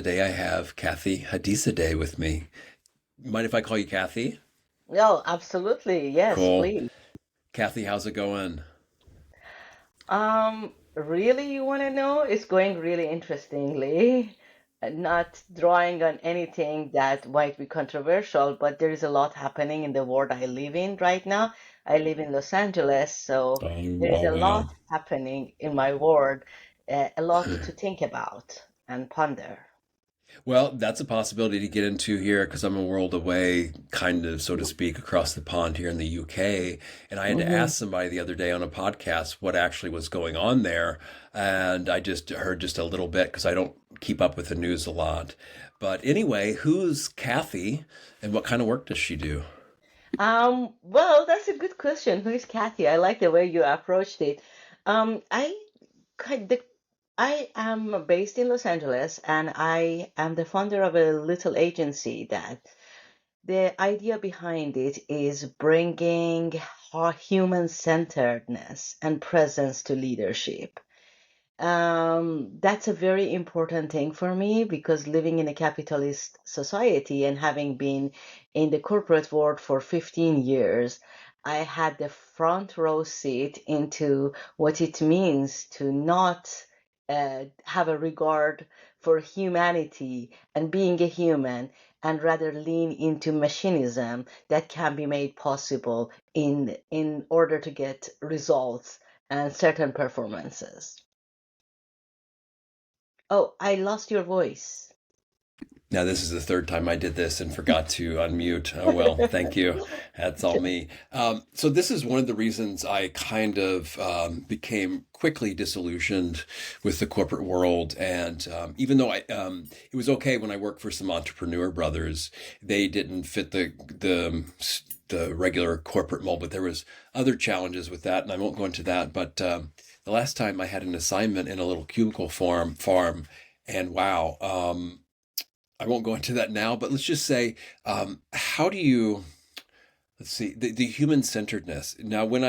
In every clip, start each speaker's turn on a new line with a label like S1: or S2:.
S1: Today I have Kathy Hadizadeh with me. Mind if I call you Kathy?
S2: No, absolutely. Yes,
S1: Cool.
S2: please.
S1: Kathy, how's it going?
S2: Really, you want to know? It's going really interestingly. Not drawing on anything that might be controversial, but there is a lot happening in the world I live in right now. I live in Los Angeles, so
S1: Oh,
S2: there is
S1: oh
S2: a lot
S1: wow.
S2: happening in my world, a lot to think about and ponder.
S1: Well, that's a possibility to get into here because I'm a world away, kind of, so to speak, across the pond here in the UK. And I had to
S2: Hmm.
S1: ask somebody the other day on a podcast what actually was going on there. And I just heard just a little bit because I don't keep up with the news a lot. But anyway, who's Kathy and what kind of work does she do?
S2: Well, that's a good question. Who is Kathy? I like the way you approached it. I the I am based in Los Angeles and I am the founder of a little agency that the idea behind it is bringing human centeredness and presence to leadership. That's a very important thing for me because living in a capitalist society and having been in the corporate world for 15 years, I had the front row seat into what it means to not have a regard for humanity and being a human and rather lean into machinism that can be made possible in order to get results and certain performances. Oh, I lost your voice.
S1: Now, this is the third time I did this and forgot to unmute. Oh, well, thank you. That's all me. So, this is one of the reasons I kind of became quickly disillusioned with the corporate world. And even though it was okay when I worked for some entrepreneur brothers, they didn't fit the regular corporate mold, but there was other challenges with that, and I won't go into that. But the last time I had an assignment in a little cubicle farm, and wow. I won't go into that now, but let's just say, how do you, let's see, the human centeredness. Now, when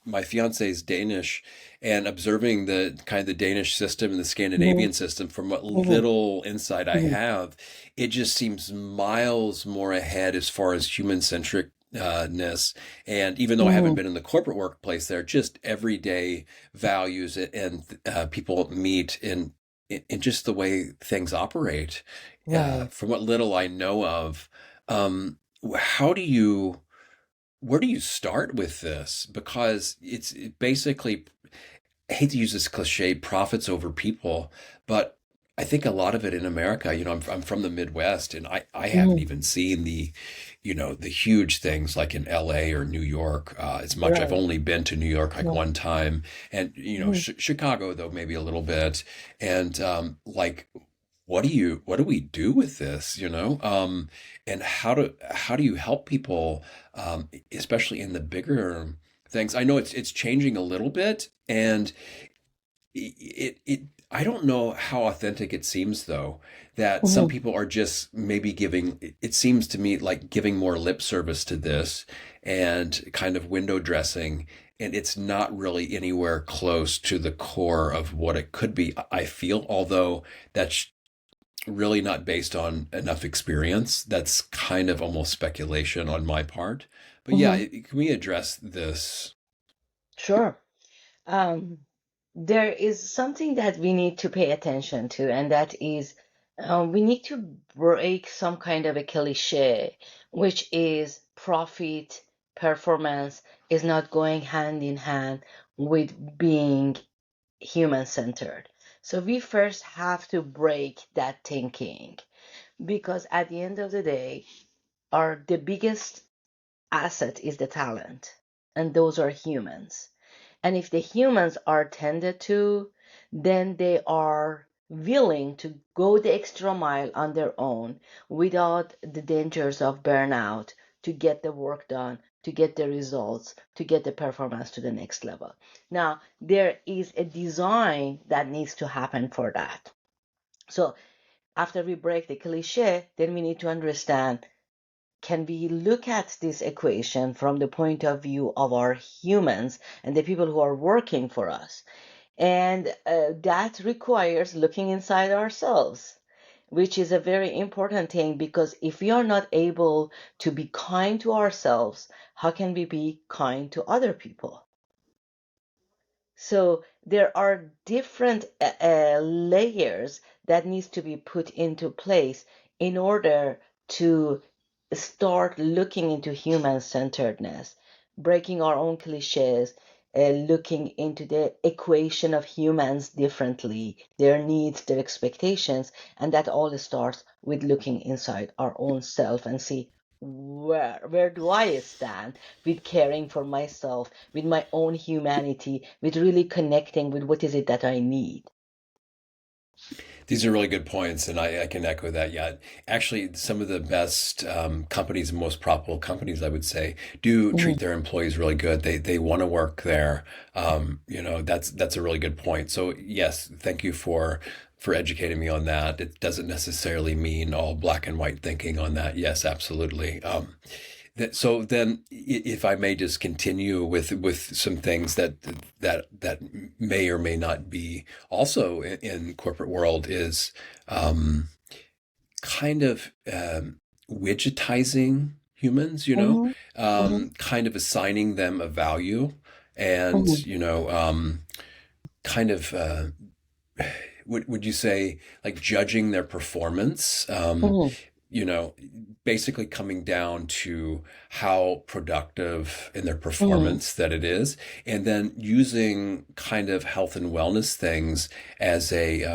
S1: my fiance is Danish, and observing the kind of the Danish system and the
S2: Mhm,
S1: Scandinavian system, from what
S2: mhm,
S1: little insight I
S2: mhm.
S1: have, it just seems miles more ahead as far as human centric ness. And even though I haven't
S2: Mhm.
S1: been in the corporate workplace there, just everyday values and people meet in just the way things operate.
S2: Right.
S1: From what little I know of, how do you where do you start with this? Because it's basically, I hate to use this cliche, profits over people, but I think a lot of it in America, I'm from the Midwest, and I haven't
S2: Mhm.
S1: even seen the huge things like in LA or New York as much. I've
S2: Right.
S1: only been to New York like
S2: Right.
S1: one time, and
S2: Mhm.
S1: Chicago though maybe a little bit. And like, what do we do with this? And how do you help people, especially in the bigger things? I know it's changing a little bit, and it I don't know how authentic it seems though, that some
S2: Mhm.
S1: people are just maybe giving, it seems to me like giving more lip service to this and kind of window dressing, and it's not really anywhere close to the core of what it could be. I feel, although that's really not based on enough experience. That's kind of almost speculation on my part. But yeah,
S2: Mhm.
S1: can we address this?
S2: Sure. Um, there is something that we need to pay attention to, and that is we need to break some kind of a cliche, which is profit, performance is not going hand in hand with being human centered. So we first have to break that thinking because at the end of the day, our the biggest asset is the talent, and those are humans. And if the humans are tended to, then they are willing to go the extra mile on their own without the dangers of burnout to get the work done, to get the results, to get the performance to the next level. Now, there is a design that needs to happen for that. So, after we break the cliche, then we need to understand, can we look at this equation from the point of view of our humans and the people who are working for us? And that requires looking inside ourselves. which is a very important thing, because if we are not able to be kind to ourselves, how can we be kind to other people? So there are different layers that needs to be put into place in order to start looking into human-centeredness, breaking our own cliches, looking into the equation of humans differently, their needs, their expectations, and that all starts with looking inside our own self and see where do I stand with caring for myself, with my own humanity, with really connecting with what is it that I need.
S1: These are really good points, and I can echo that. Yeah, actually, some of the best companies and most profitable companies, I would say, do treat
S2: Mhm,
S1: their employees really good. They want to work there. That's a really good point. So yes, thank you for educating me on that. It doesn't necessarily mean all black and white thinking on that. Yes, absolutely. So then, if I may just continue with some things that may or may not be also in corporate world is um, kind of widgetizing humans,
S2: mhm, mhm,
S1: kind of assigning them a value, and
S2: mhm,
S1: kind of would you say like judging their performance?
S2: mhm,
S1: You know, basically coming down to how productive in their
S2: mhm.
S1: performance that it is, and then using kind of health and wellness things as a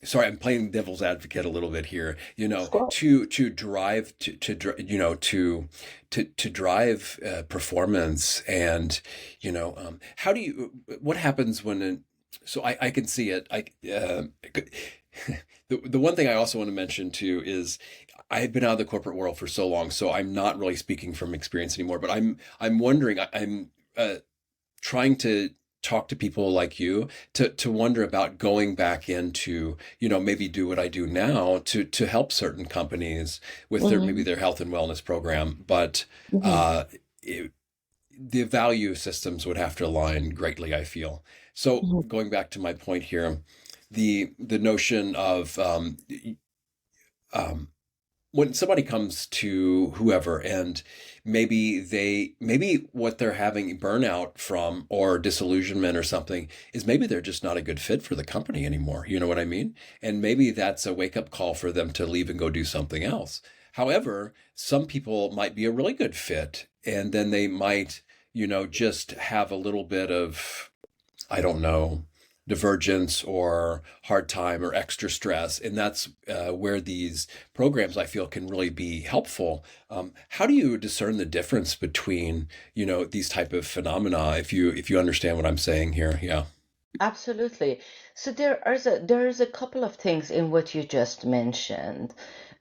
S1: sorry, I'm playing devil's advocate a little bit here,
S2: Of course.
S1: to drive to drive performance. And how do you what happens when so I can see it. The one thing I also want to mention too is I've been out of the corporate world for so long, so I'm not really speaking from experience anymore. But I'm wondering, I'm trying to talk to people like you to wonder about going back into, maybe do what I do now to help certain companies with their maybe
S2: Mhm,
S1: their health and wellness program. But
S2: mhm,
S1: uh, it, the value systems would have to align greatly, I feel. So
S2: mhm,
S1: going back to my point here, the notion of um, when somebody comes to whoever and maybe what they're having burnout from or disillusionment or something is maybe they're just not a good fit for the company anymore. You know what I mean? And maybe that's a wake up call for them to leave and go do something else. However, some people might be a really good fit, and then they might, just have a little bit of, I don't know, divergence or hard time or extra stress. And that's where these programs, I feel, can really be helpful. How do you discern the difference between, these type of phenomena, if you understand what I'm saying here? Yeah.
S2: absolutely. So there is a couple of things in what you just mentioned.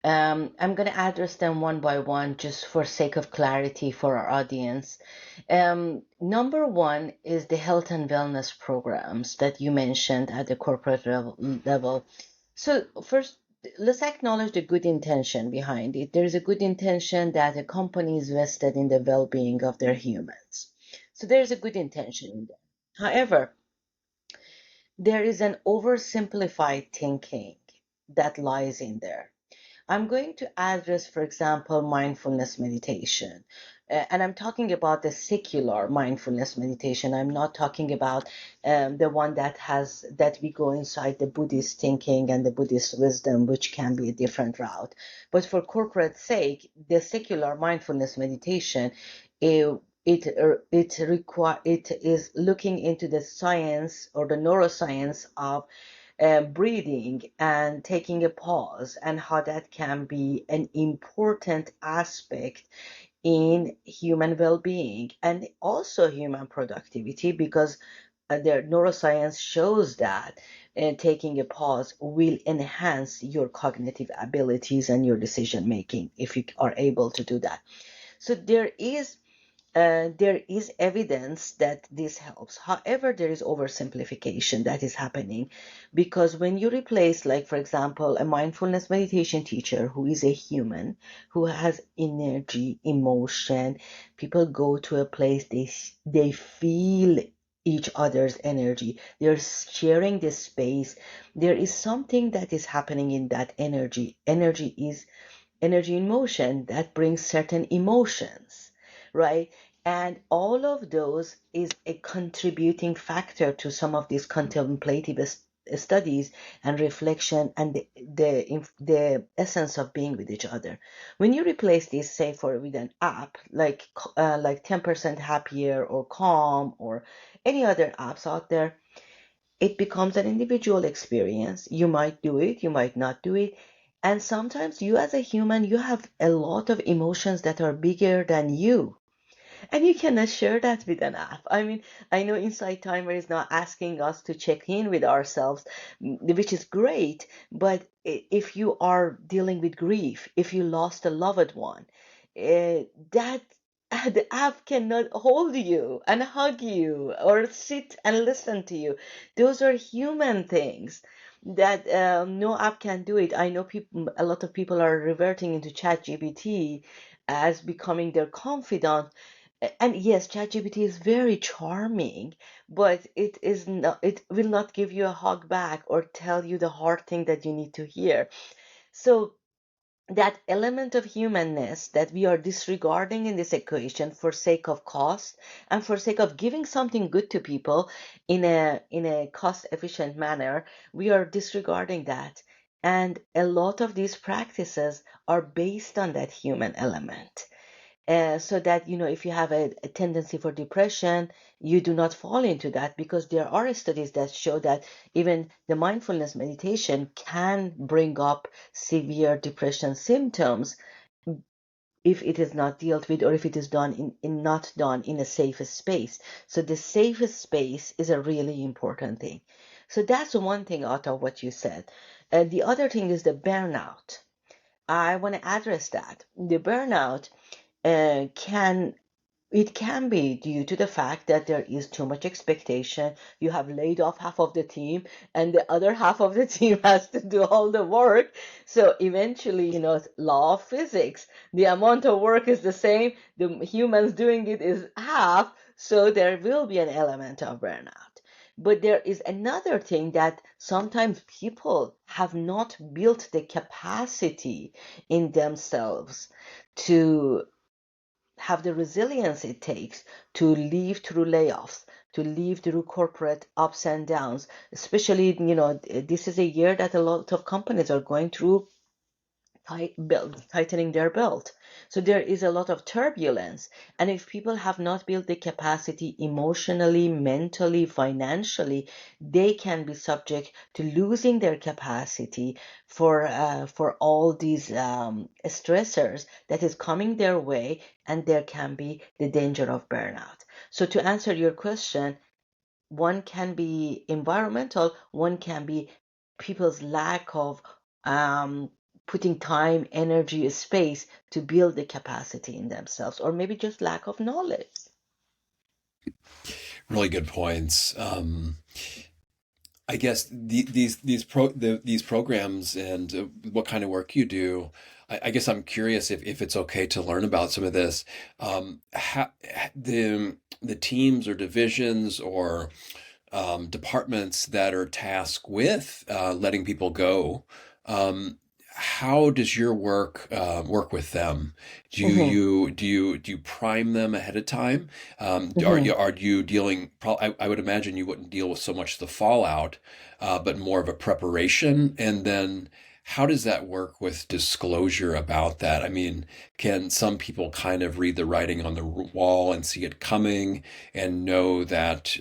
S2: I'm going to address them one by one just for sake of clarity for our audience. Number one is the health and wellness programs that you mentioned at the corporate level. So first, let's acknowledge the good intention behind it. There's a good intention that a company is vested in the well-being of their humans. So there's a good intention in there. However, there is an oversimplified thinking that lies in there. I'm going to address, for example, mindfulness meditation. And I'm talking about the secular mindfulness meditation. I'm not talking about the one that we go inside the Buddhist thinking and the Buddhist wisdom, which can be a different route. But for corporate sake, the secular mindfulness meditation, it, it is looking into the science or the neuroscience of breathing and taking a pause, and how that can be an important aspect in human well-being and also human productivity, because their neuroscience shows that taking a pause will enhance your cognitive abilities and your decision making if you are able to do that. So there is evidence that this helps. However, there is oversimplification that is happening, because when you replace, like, for example, a mindfulness meditation teacher who is a human, who has energy, emotion, people go to a place, they feel each other's energy. They're sharing this space. There is something that is happening in that energy. Energy is energy in motion that brings certain emotions, right? And all of those is a contributing factor to some of these contemplative studies and reflection and the essence of being with each other. When you replace this, say, for with an app like 10% happier or calm or any other apps out there, it becomes an individual experience. You might do it, you might not do it. And sometimes you as a human, you have a lot of emotions that are bigger than you. And you cannot share that with an app. I mean, I know Insight Timer is not asking us to check in with ourselves, which is great. But if you are dealing with grief, if you lost a loved one, that the app cannot hold you and hug you or sit and listen to you. Those are human things that no app can do it. I know people, a lot of people are reverting into ChatGPT as becoming their confidant. And yes, ChatGPT is very charming, but it is not, it will not give you a hug back or tell you the hard thing that you need to hear. So that element of humanness that we are disregarding in this equation for sake of cost and for sake of giving something good to people in a cost efficient manner, we are disregarding that. And a lot of these practices are based on that human element. So that, if you have a tendency for depression, you do not fall into that, because there are studies that show that even the mindfulness meditation can bring up severe depression symptoms if it is not dealt with, or if it is done not done in a safe space. So the safest space is a really important thing. So that's one thing out of what you said. The other thing is the burnout. I want to address that. The burnout can it can be due to the fact that there is too much expectation. You have laid off half of the team, and the other half of the team has to do all the work. So eventually, law of physics, the amount of work is the same. The humans doing it is half. So there will be an element of burnout. But there is another thing that sometimes people have not built the capacity in themselves to have the resilience it takes to live through layoffs, to live through corporate ups and downs. Especially, this is a year that a lot of companies are going through tightening their belt. So there is a lot of turbulence. And if people have not built the capacity emotionally, mentally, financially, they can be subject to losing their capacity for all these stressors that is coming their way, and there can be the danger of burnout. So to answer your question, one can be environmental, one can be people's lack of um, putting time, energy, space to build the capacity in themselves, or maybe just lack of knowledge.
S1: Really good points. I guess these programs and what kind of work you do. I guess I'm curious if it's okay to learn about some of this. The teams or divisions or departments that are tasked with letting people go. Um, how does your work with them?
S2: Hmm.
S1: Do you prime them ahead of time? Are
S2: Hmm.
S1: you dealing? I would imagine you wouldn't deal with so much the fallout, but more of a preparation. And then how does that work with disclosure about that? I mean, can some people kind of read the writing on the wall and see it coming and know that?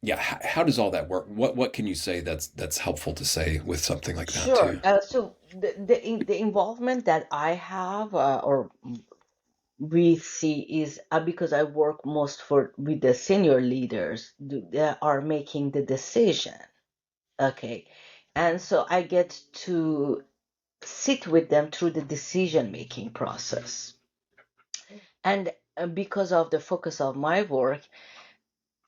S1: Yeah, how does all that work? What can you say that's helpful to say with something like that
S2: Sure.
S1: too?
S2: So the involvement that I have, or we see, is because I work most for with the senior leaders that are making the decision. Okay. And so I get to sit with them through the decision making process. And because of the focus of my work,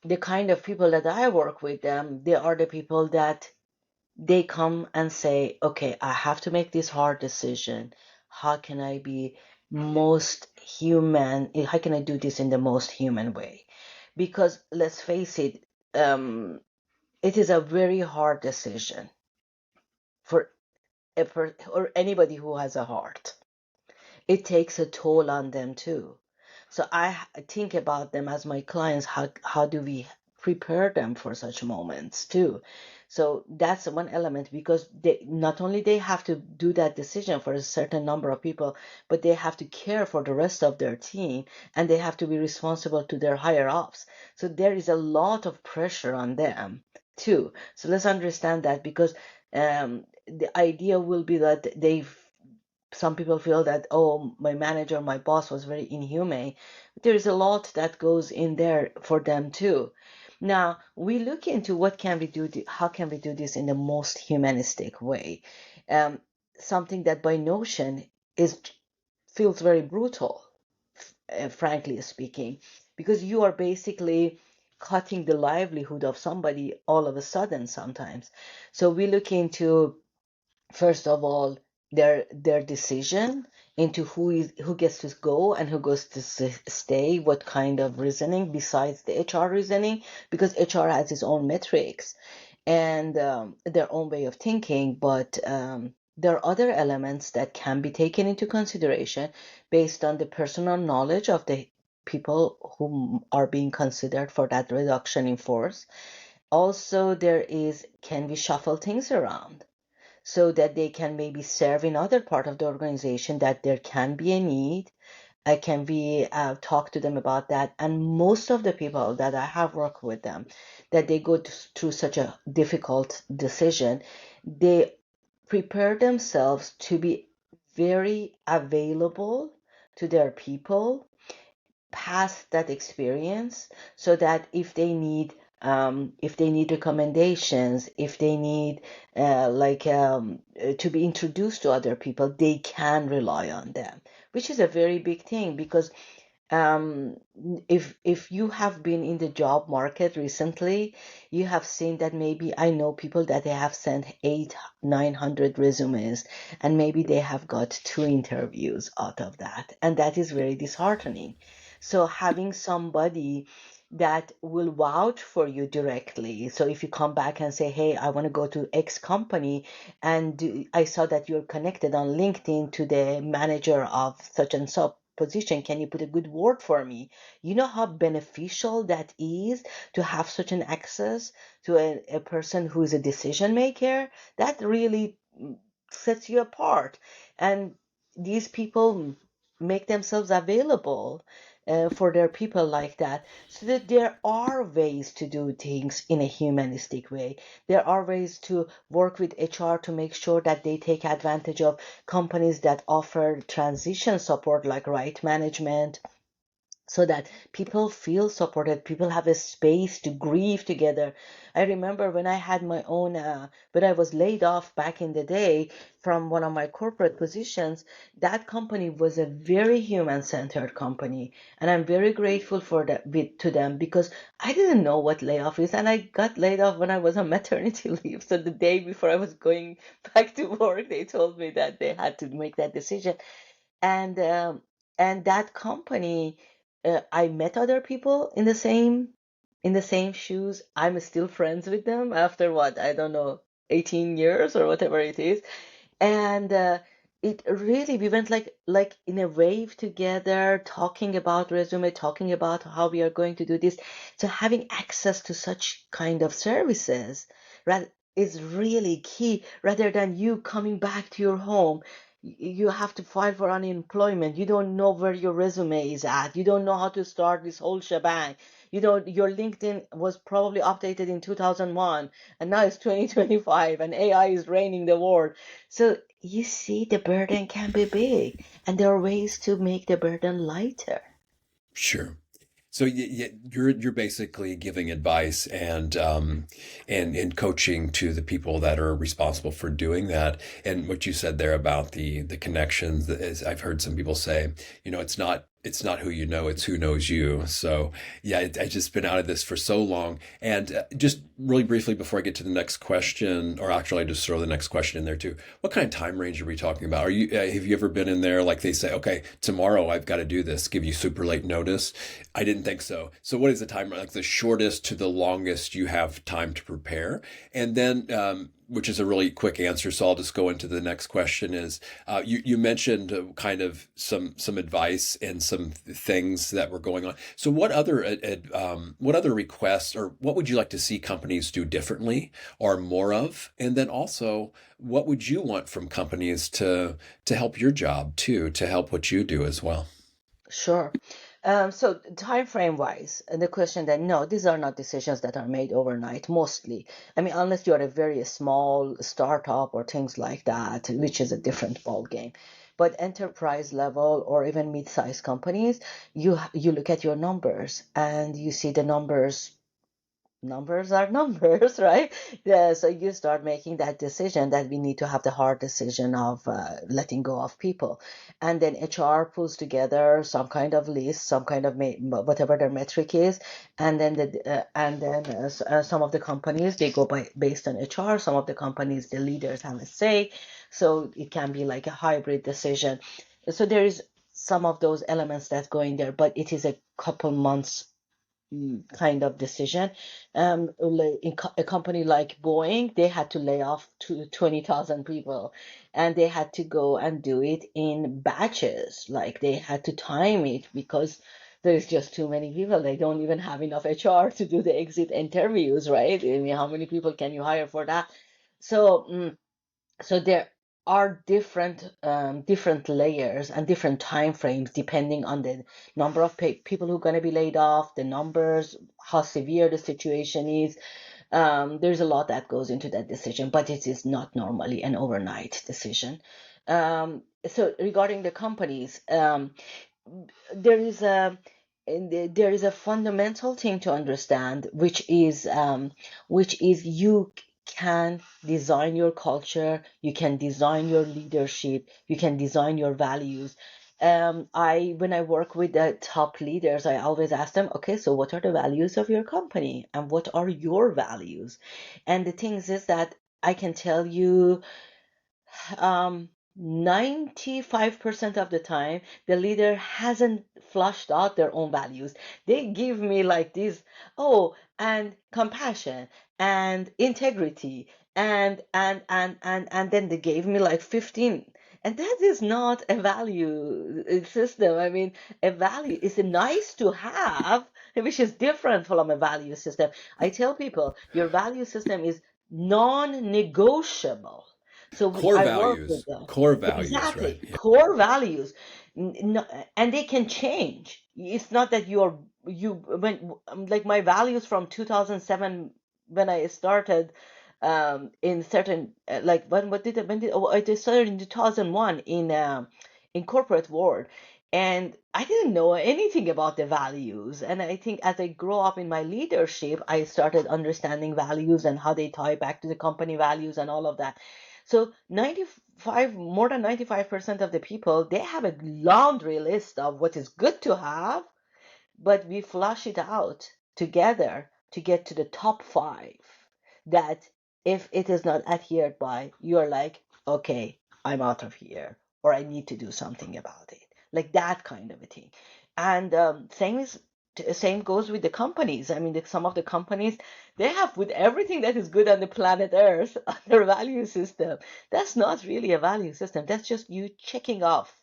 S2: the kind of people that I work with them, they are the people that they come and say, okay, I have to make this hard decision. How can I be most human? How can I do this in the most human way? because let's face it, it is a very hard decision for or anybody who has a heart. It takes a toll on them too. So think about them as my clients. How do we prepare them for such moments too? So that's one element, because they not only they have to do that decision for a certain number of people, but they have to care for the rest of their team, and they have to be responsible to their higher ups. So there is a lot of pressure on them too. So let's understand that, because the idea will be that some people feel that, oh, my manager, my boss was very inhumane. There's a lot that goes in there for them too. Now we look into what can we do, how can we do this in the most humanistic way. Um, Something that by notion is feels very brutal, frankly speaking, because you are basically cutting the livelihood of somebody all of a sudden sometimes. So we look into, first of all, their decision into who gets to go and who goes to stay, what kind of reasoning besides the HR reasoning, because HR has its own metrics and their own way of thinking, but there are other elements that can be taken into consideration based on the personal knowledge of the people who are being considered for that reduction in force. Also, there is, can we shuffle things around so that they can maybe serve in other part of the organization, that there can be a need. Can we talk to them about that? And most of the people that I have worked with them, that they go through such a difficult decision, they prepare themselves to be very available to their people past that experience, so that if they need recommendations, if they need to be introduced to other people, they can rely on them, which is a very big thing, because um, if you have been in the job market recently, you have seen that maybe I know people that they have sent 900 resumes, and maybe they have got 2 interviews out of that, and that is very disheartening. So having somebody that will vouch for you directly. So if you come back and say, hey, I want to go to X company, and I saw that you're connected on LinkedIn to the manager of such and such position, can you put a good word for me? You know how beneficial that is, to have such an access to a person who is a decision maker. That really sets you apart. And these people make themselves available for their people like that, so that there are ways to do things in a humanistic way. There are ways to work with HR to make sure that they take advantage of companies that offer transition support, like right management, so that people feel supported, people have a space to grieve together. I remember when I had my own when I was laid off back in the day from one of my corporate positions, that company was a very human centered company, and I'm very grateful for that to them, because I didn't know what layoff is, and I got laid off when I was on maternity leave. So the day before I was going back to work, they told me that they had to make that decision. And um, and that company, I met other people in the same shoes. I'm still friends with them after what, I don't know, 18 years or whatever it is. And it really, we went like in a wave together, talking about resume, talking about how we are going to do this. So having access to such kind of services, right, is really key, rather than you coming back to your home. You have to file for unemployment. You don't know where your resume is at. You don't know how to start this whole shebang. You don't, your LinkedIn was probably updated in 2001, and now it's 2025, and AI is reigning the world. So you see, the burden can be big, and there are ways to make the burden lighter.
S1: Sure. So you're basically giving advice and coaching to the people that are responsible for doing that. And what you said there about the connections, is I've heard some people say, it's not It's not who you know, it's who knows you. So, yeah, I just been out of this for so long. And just really briefly before I get to the next question, or actually, I just throw the next question in there too. What kind of time range are we talking about? Are you have you ever been in there like they say, okay, tomorrow I've got to do this, give you super late notice? I didn't think so. So, what is the time like the shortest to the longest you have time to prepare? And then, which is a really quick answer, so I'll just go into the next question. Is you mentioned kind of some advice and some things that were going on. So what other requests or what would you like to see companies do differently or more of? And then also, what would you want from companies to help your job too, to help what you do as well?
S2: Sure. So time frame wise, the question that no, these are not decisions that are made overnight, mostly. I mean, unless you are a very small startup or things like that, which is a different ball game. But enterprise level or even mid-sized companies, you look at your numbers and you see the numbers are numbers, right? Yeah, so you start making that decision that we need to have the hard decision of letting go of people. And then HR pulls together some kind of list, some kind of whatever their metric is. And then some of the companies, they go by based on HR. Some of the companies, the leaders have a say. So it can be like a hybrid decision. So there is some of those elements that go in there, but it is a couple months kind of decision. A company like Boeing, they had to lay off 20,000 people, and they had to go and do it in batches. Like they had to time it because there's just too many people. They don't even have enough HR to do the exit interviews, right? I mean, how many people can you hire for that? So, so there are different layers and different time frames depending on the number of people who are going to be laid off, the numbers, how severe the situation is. There's a lot that goes into that decision, but it is not normally an overnight decision. So regarding the companies, there is a there is a fundamental thing to understand, which is you can design your culture, you can design your leadership, you can design your values. When I work with the top leaders, I always ask them, okay, so what are the values of your company and what are your values? And the things is that I can tell you, um, 95% of the time, the leader hasn't flushed out their own values. They give me like this, oh, and compassion and integrity and then they gave me like 15. And that is not a value system. I mean, a value is a nice to have, which is different from a value system. I tell people your value system is non-negotiable.
S1: Core
S2: I work with
S1: values,
S2: them.
S1: core values, right?
S2: Exactly. Core values. And they can change. It's not that when, like my values from 2007 when I started, in certain, like, oh, I started in 2001 in corporate world. And I didn't know anything about the values. And I think as I grow up in my leadership, I started understanding values and how they tie back to the company values and all of that. So more than 95% of the people, they have a laundry list of what is good to have, but we flush it out together to get to the top five that if it is not adhered by, you're like, okay, I'm out of here, or I need to do something about it. Like that kind of a thing. And same goes with the companies. I mean, some of the companies, they have with everything that is good on the planet Earth on their value system. That's not really a value system. That's just you checking off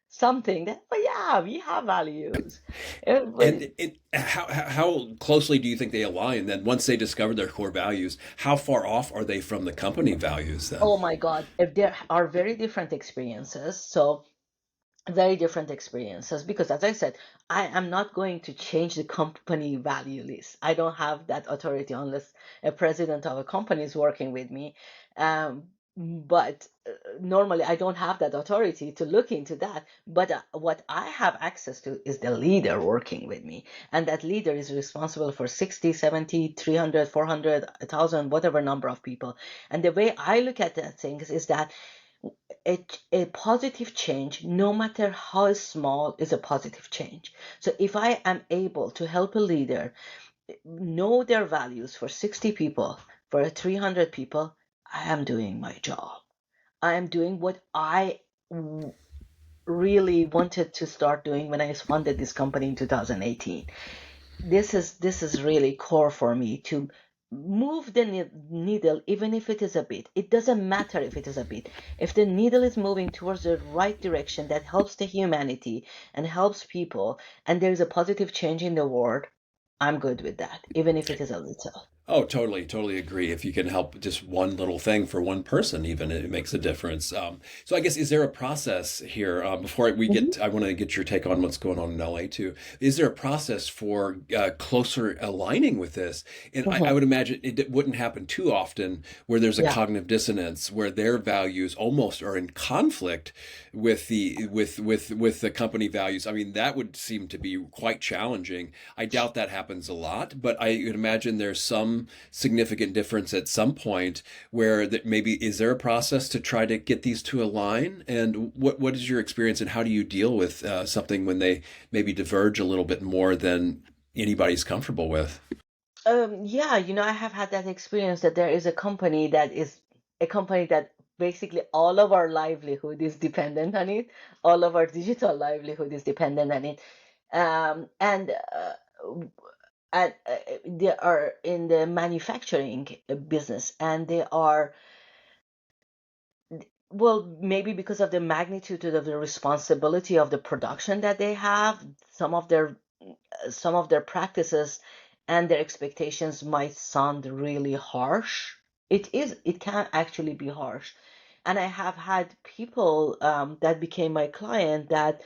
S2: something that, but yeah, we have values.
S1: And
S2: Everybody.
S1: how closely do you think they align then once they discover their core values? How far off are they from the company values then?
S2: Oh my God, if there are very different experiences. So very different experiences because as I said, I am not going to change the company value list. I don't have that authority unless a president of a company is working with me. But normally I don't have that authority to look into that. But what I have access to is the leader working with me, and that leader is responsible for 60, 70, 300, 400, 1,000, whatever number of people. And the way I look at that things is that A positive change, no matter how small, is a positive change. So if I am able to help a leader know their values for 60 people, for 300 people, I am doing my job. I am doing what I really wanted to start doing when I funded this company in 2018. This is really core for me to move the needle, even if it is a bit. It doesn't matter if it is a bit. If the needle is moving towards the right direction that helps the humanity and helps people, and there is a positive change in the world, I'm good with that, even if it is a little.
S1: Oh, totally, totally agree. If you can help just one little thing for one person, even it makes a difference. So I guess is there a process here before we
S2: Mhm,
S1: get? I want to get your take on what's going on in LA too. Is there a process for closer aligning with this? And I
S2: mhm.
S1: would imagine it wouldn't happen too often where there's a
S2: Yeah.
S1: cognitive dissonance where their values almost are in conflict with the company values. I mean, that would seem to be quite challenging. I doubt that happens a lot, but I would imagine there's some significant difference at some point where that maybe is there a process to try to get these to align? And what is your experience and how do you deal with something when they maybe diverge a little bit more than anybody's comfortable with?
S2: Yeah, I have had that experience that there is a company that basically all of our livelihood is dependent on it. All of our digital livelihood is dependent on it. And w- they are in the manufacturing business, and they are, well, maybe because of the magnitude of the responsibility of the production that they have, some of their some of their practices and their expectations might sound really harsh. It can actually be harsh. And I have had people that became my client that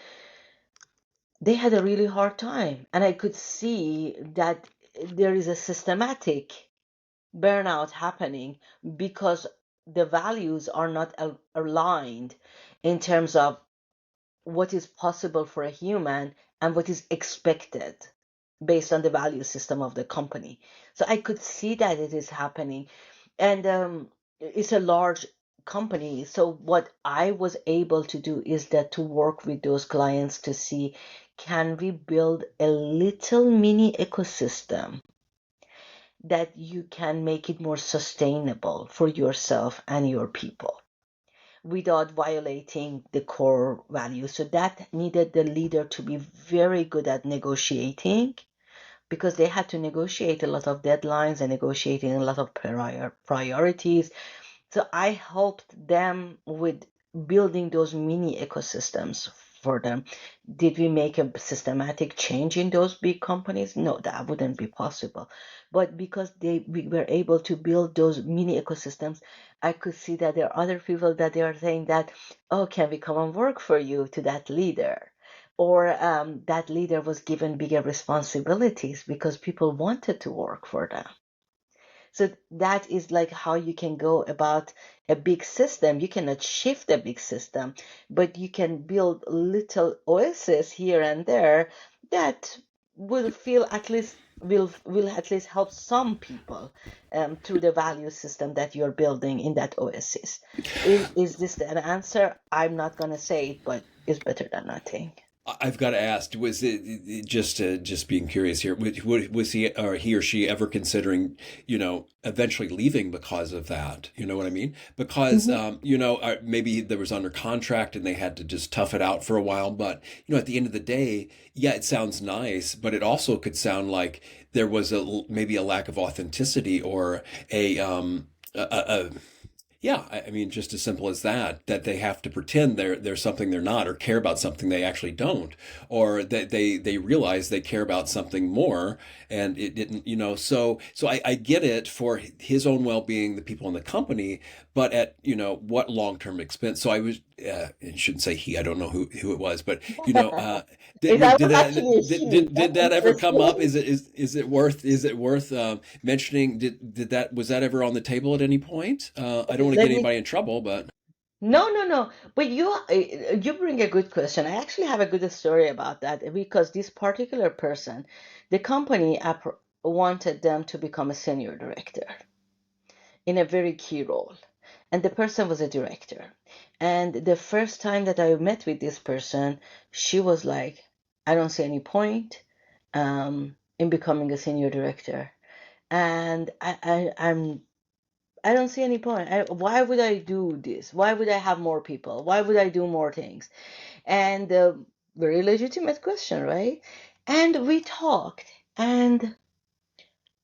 S2: they had a really hard time. And I could see that there is a systematic burnout happening because the values are not aligned in terms of what is possible for a human and what is expected based on the value system of the company. So I could see that it is happening. And it's a large company. So what I was able to do is that to work with those clients to see, can we build a little mini ecosystem that you can make it more sustainable for yourself and your people without violating the core values. So that needed the leader to be very good at negotiating, because they had to negotiate a lot of deadlines and negotiating a lot of priorities. So I helped them with building those mini ecosystems for them. Did we make a systematic change in those big companies? No, that wouldn't be possible. But because we were able to build those mini ecosystems, I could see that there are other people that they are saying that, oh, can we come and work for you, to that leader? Or that leader was given bigger responsibilities because people wanted to work for them. So that is like how you can go about a big system. You cannot shift a big system, but you can build little oases here and there that will feel at least will at least help some people through the value system that you're building in that oasis. Is this an answer? I'm not gonna say it, but it's better than nothing.
S1: I've got to ask, was it just being curious here? Was he or he or she ever considering, eventually leaving because of that? You know what I mean? Because,
S2: Mhm.
S1: maybe there was under contract and they had to just tough it out for a while. But, at the end of the day, yeah, it sounds nice, but it also could sound like there was maybe a lack of authenticity or a yeah, I mean, just as simple as that, that they have to pretend they're something they're not, or care about something they actually don't, or that they realize they care about something more, and it didn't, so I get it for his own well-being, the people in the company, but at, what long-term expense. So I was, I shouldn't say he, I don't know who it was, but,
S2: It
S1: did,
S2: was
S1: did that,
S2: actually a she.
S1: did
S2: That's
S1: that ever come up?
S2: interesting.
S1: Is it worth mentioning? Did that was that ever on the table at any point? I don't want to
S2: Let
S1: get
S2: me.
S1: anybody in trouble, but
S2: No, no, no. But you bring a good question. I actually have a good story about that, because this particular person, the company wanted them to become a senior director in a very key role, and the person was a director, And the first time that I met with this person, she was like, I don't see any point in becoming a senior director. And I don't see any point. Why would I do this? Why would I have more people? Why would I do more things? And very legitimate question, right? And we talked, and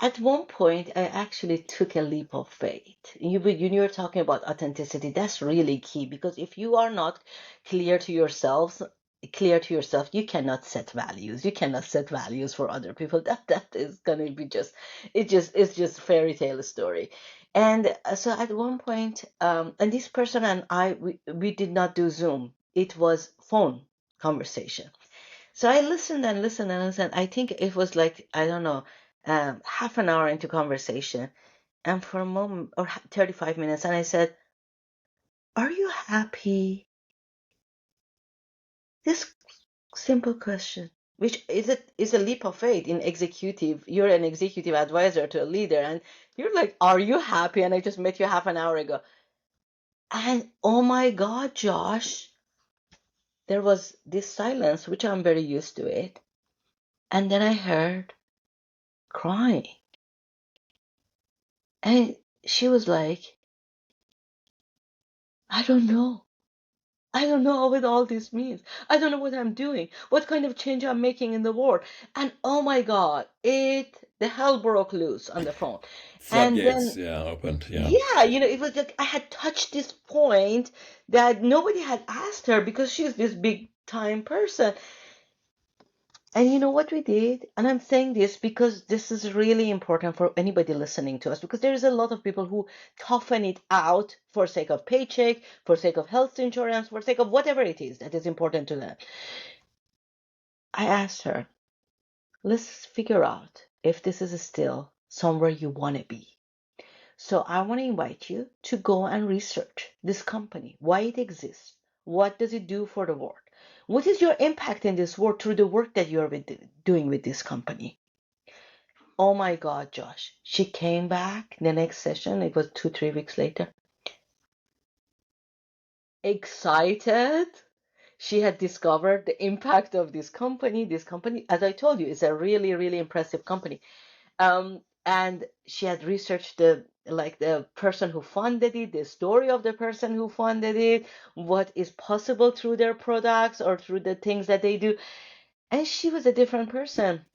S2: at one point, I actually took a leap of faith. You were talking about authenticity. That's really key, because if you are not clear to yourselves, you cannot set values. You cannot set values for other people. That is gonna be it's just fairy tale story. And so at one point, and this person and I, we did not do Zoom. It was phone conversation. So I listened and listened and listened. I think it was like, I don't know, half an hour into conversation. And for a moment, or 35 minutes, and I said, are you happy? This simple question, which is a leap of faith in executive. You're an executive advisor to a leader, and you're like, are you happy? And I just met you half an hour ago. And oh my God, Josh, there was this silence, which I'm very used to it. And then I heard crying. And she was like, I don't know. I don't know what all this means. I don't know what I'm doing, what kind of change I'm making in the world. And oh my God, the hell broke loose on the phone. And
S1: Floodgates,
S2: then,
S1: yeah, opened. Yeah.
S2: yeah, it was like I had touched this point that nobody had asked her, because she's this big time person. And you know what we did? And I'm saying this because this is really important for anybody listening to us, because there is a lot of people who toughen it out for sake of paycheck, for sake of health insurance, for sake of whatever it is that is important to them. I asked her, let's figure out if this is still somewhere you want to be. So I want to invite you to go and research this company, why it exists, what does it do for the world, what is your impact in this world through the work that you're doing with this company. Oh my God, Josh. She came back the next session. It was 2, 3 weeks later. Excited. She had discovered the impact of this company. This company, as I told you, is a really, really impressive company. And she had researched the person who funded it, the story of the person who funded it, what is possible through their products or through the things that they do. And she was a different person.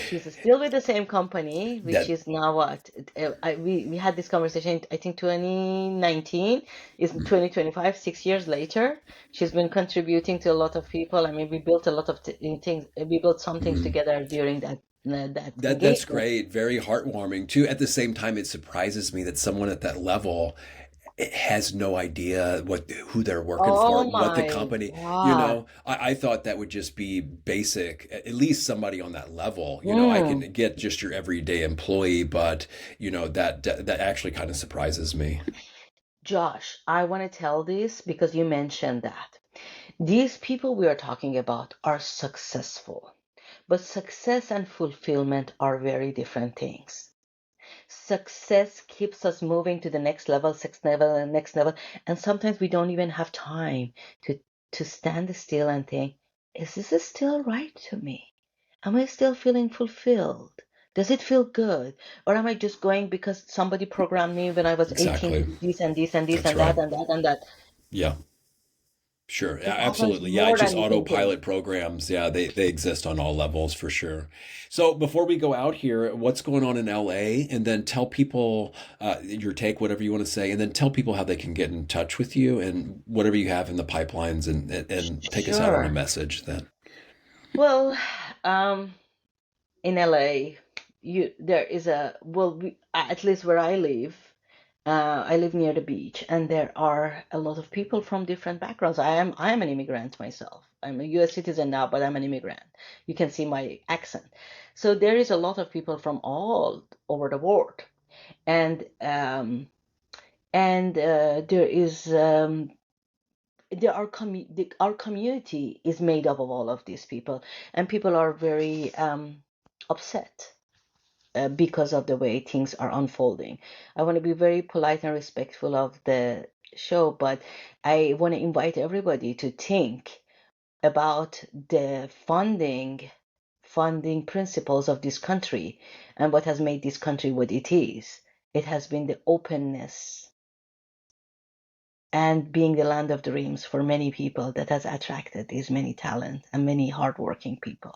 S2: She's still with the same company, which
S1: That
S2: is now what? We had this conversation, I think 2019, is 2025, 6 years later. She's been contributing to a lot of people. I mean, we built a lot of things. We built some things
S1: mhm.
S2: together during that
S1: That's
S2: engagement.
S1: great. Very heartwarming too. At the same time, it surprises me that someone at that level has no idea who they're working for,
S2: Oh
S1: what the
S2: my
S1: company.
S2: God.
S1: I thought that would just be basic. At least somebody on that level. I can
S2: Mm.
S1: get just your everyday employee, but that actually kind of surprises me.
S2: Josh, I want to tell this because you mentioned that. These people we are talking about are successful. But success and fulfillment are very different things. Success keeps us moving to the next level, next level, and next level. And sometimes we don't even have time to stand still and think, is this still right to me? Am I still feeling fulfilled? Does it feel good? Or am I just going because somebody programmed me when I was 18 to
S1: Exactly.
S2: do this and this and this
S1: That's
S2: and that
S1: right.
S2: and that and that?
S1: Yeah. Sure.
S2: It happens
S1: Absolutely. Yeah. It's
S2: more
S1: just
S2: than you can think.
S1: autopilot programs. Yeah. They exist on all levels for sure. So before we go out here, what's going on in LA? And then tell people your take, whatever you want to say, and then tell people how they can get in touch with you and whatever you have in the pipelines and take us out on a
S2: Sure.
S1: message then.
S2: Well, um, in LA, there is at least where I live near the beach, and there are a lot of people from different backgrounds. I am an immigrant myself. I'm a U.S. citizen now, but I'm an immigrant. You can see my accent. So there is a lot of people from all over the world, and there is our community is made up of all of these people, and people are very upset because of the way things are unfolding. I want to be very polite and respectful of the show, but I want to invite everybody to think about the funding principles of this country and what has made this country what it is. It has been the openness and being the land of dreams for many people that has attracted these many talent and many hardworking people.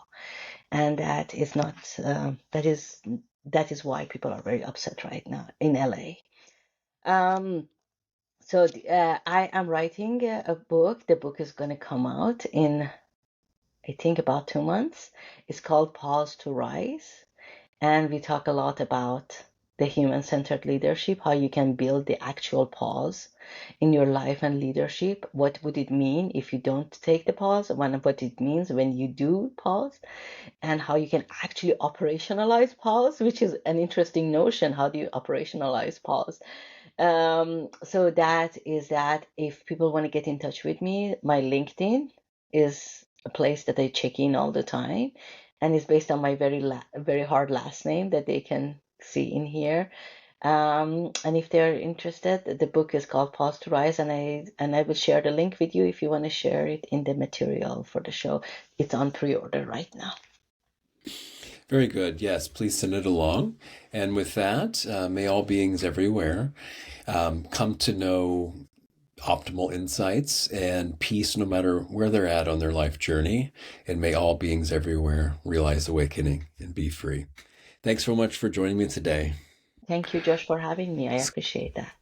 S2: And that is not that is why people are very upset right now in LA. I am writing a book. The book is going to come out in, I think, about 2 months. It's called Pause to Rise. And we talk a lot about the human-centered leadership, how you can build the actual pause in your life and leadership. What would it mean if you don't take the pause? What it means when you do pause, and how you can actually operationalize pause, which is an interesting notion. How do you operationalize pause? So that is that. If people want to get in touch with me, my LinkedIn is a place that I check in all the time, and it's based on my very hard last name that they can see in here. And if they're interested, the book is called Pause to Rise, and I will share the link with you if you want to share it in the material for the show. It's on pre-order right now.
S1: Very good. Yes, please send it along. And with that, may all beings everywhere come to know optimal insights and peace no matter where they're at on their life journey. And may all beings everywhere realize awakening and be free. Thanks so much for joining me today.
S2: Thank you, Josh, for having me. I appreciate that.